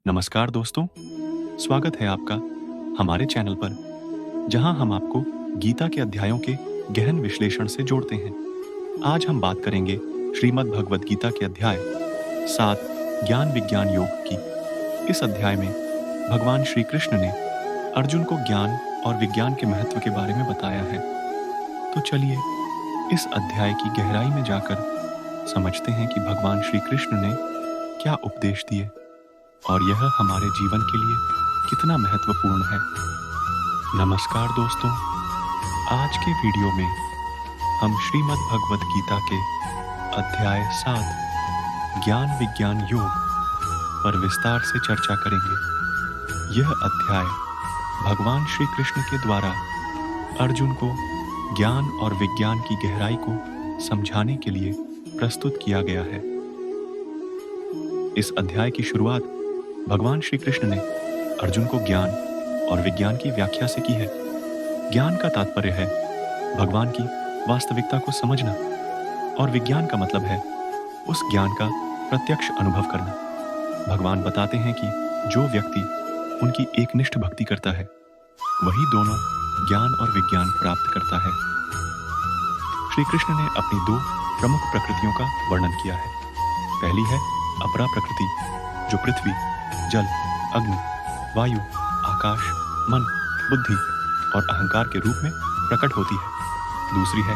नमस्कार दोस्तों, स्वागत है आपका हमारे चैनल पर, जहां हम आपको गीता के अध्यायों के गहन विश्लेषण से जोड़ते हैं। आज हम बात करेंगे श्रीमद् भगवद गीता के अध्याय 7 ज्ञान विज्ञान योग की। इस अध्याय में भगवान श्री कृष्ण ने अर्जुन को ज्ञान और विज्ञान के महत्व के बारे में बताया है। तो चलिए इस अध्याय की गहराई में जाकर समझते हैं कि भगवान श्री कृष्ण ने क्या उपदेश दिए और यह हमारे जीवन के लिए कितना महत्वपूर्ण है। नमस्कार दोस्तों, आज के वीडियो में हम श्रीमद् भगवद गीता के अध्याय 7 ज्ञान विज्ञान योग पर विस्तार से चर्चा करेंगे। यह अध्याय भगवान श्री कृष्ण के द्वारा अर्जुन को ज्ञान और विज्ञान की गहराई को समझाने के लिए प्रस्तुत किया गया है। इस अध्याय की शुरुआत भगवान श्री कृष्ण ने अर्जुन को ज्ञान और विज्ञान की व्याख्या से की है। ज्ञान का तात्पर्य है भगवान की वास्तविकता को समझना और विज्ञान का मतलब है उस ज्ञान का प्रत्यक्ष अनुभव करना। भगवान बताते हैं कि जो व्यक्ति उनकी एकनिष्ठ भक्ति करता है वही दोनों ज्ञान और विज्ञान प्राप्त करता है। श्री कृष्ण ने अपनी 2 प्रमुख प्रकृतियों का वर्णन किया है। पहली है अपरा प्रकृति, जो पृथ्वी, जल, अग्नि, वायु, आकाश, मन, बुद्धि और अहंकार के रूप में प्रकट होती है। दूसरी है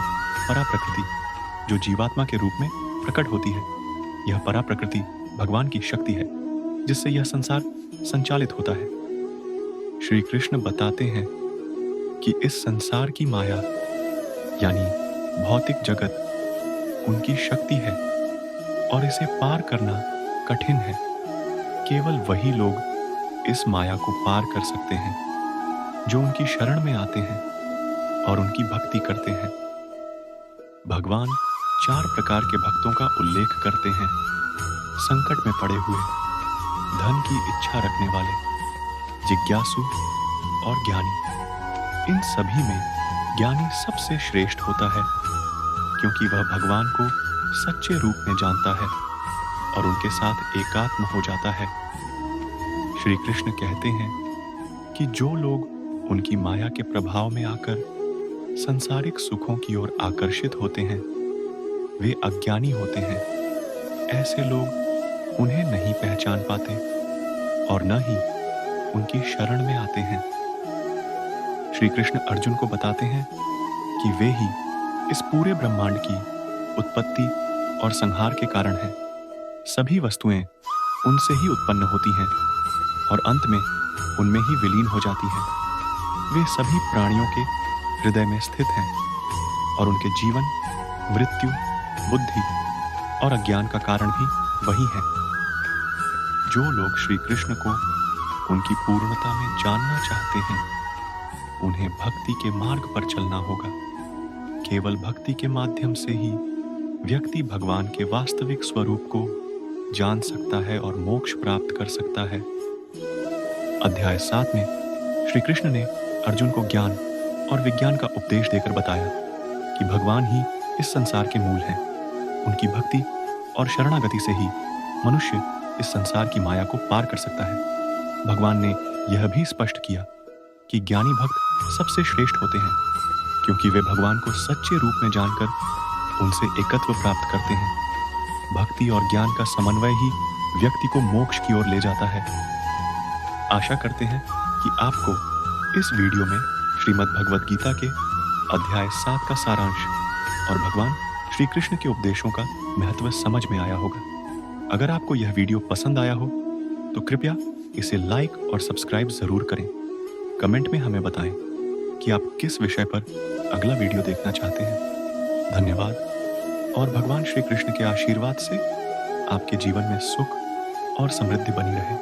परा प्रकृति, जो जीवात्मा के रूप में प्रकट होती है। यह परा प्रकृति भगवान की शक्ति है जिससे यह संसार संचालित होता है। श्री कृष्ण बताते हैं कि इस संसार की माया यानी भौतिक जगत उनकी शक्ति है और इसे पार करना कठिन है। केवल वही लोग इस माया को पार कर सकते हैं जो उनकी शरण में आते हैं और उनकी भक्ति करते हैं। भगवान 4 प्रकार के भक्तों का उल्लेख करते हैं। संकट में पड़े हुए, धन की इच्छा रखने वाले, जिज्ञासु और ज्ञानी। इन सभी में ज्ञानी सबसे श्रेष्ठ होता है क्योंकि वह भगवान को सच्चे रूप में जानता है और उनके साथ एकात्म हो जाता है। श्री कृष्ण कहते हैं कि जो लोग उनकी माया के प्रभाव में आकर सांसारिक सुखों की ओर आकर्षित होते हैं वे अज्ञानी होते हैं। ऐसे लोग उन्हें नहीं पहचान पाते और न ही उनकी शरण में आते हैं। श्री कृष्ण अर्जुन को बताते हैं कि वे ही इस पूरे ब्रह्मांड की उत्पत्ति और संहार के कारण हैं। सभी वस्तुएं उनसे ही उत्पन्न होती हैं और अंत में उनमें ही विलीन हो जाती हैं। वे सभी प्राणियों के हृदय में स्थित हैं और उनके जीवन, मृत्यु, बुद्धि और अज्ञान का कारण भी वही है। जो लोग श्री कृष्ण को उनकी पूर्णता में जानना चाहते हैं उन्हें भक्ति के मार्ग पर चलना होगा। केवल भक्ति के माध्यम से ही व्यक्ति भगवान के वास्तविक स्वरूप को जान सकता है और मोक्ष प्राप्त कर सकता है। अध्याय 7 में श्री कृष्ण ने अर्जुन को ज्ञान और विज्ञान का उपदेश देकर बताया कि भगवान ही इस संसार के मूल हैं। उनकी भक्ति और शरणागति से ही मनुष्य इस संसार की माया को पार कर सकता है। भगवान ने यह भी स्पष्ट किया कि ज्ञानी भक्त सबसे श्रेष्ठ होते हैं क्योंकि वे भगवान को सच्चे रूप में जानकर उनसे एकत्व प्राप्त करते हैं। भक्ति और ज्ञान का समन्वय ही व्यक्ति को मोक्ष की ओर ले जाता है। आशा करते हैं कि आपको इस वीडियो में श्रीमद् भगवद गीता के अध्याय 7 का सारांश और भगवान श्री कृष्ण के उपदेशों का महत्व समझ में आया होगा। अगर आपको यह वीडियो पसंद आया हो तो कृपया इसे लाइक और सब्सक्राइब जरूर करें। कमेंट में हमें बताएं कि आप किस विषय पर अगला वीडियो देखना चाहते हैं। धन्यवाद और भगवान श्री कृष्ण के आशीर्वाद से आपके जीवन में सुख और समृद्धि बनी रहे।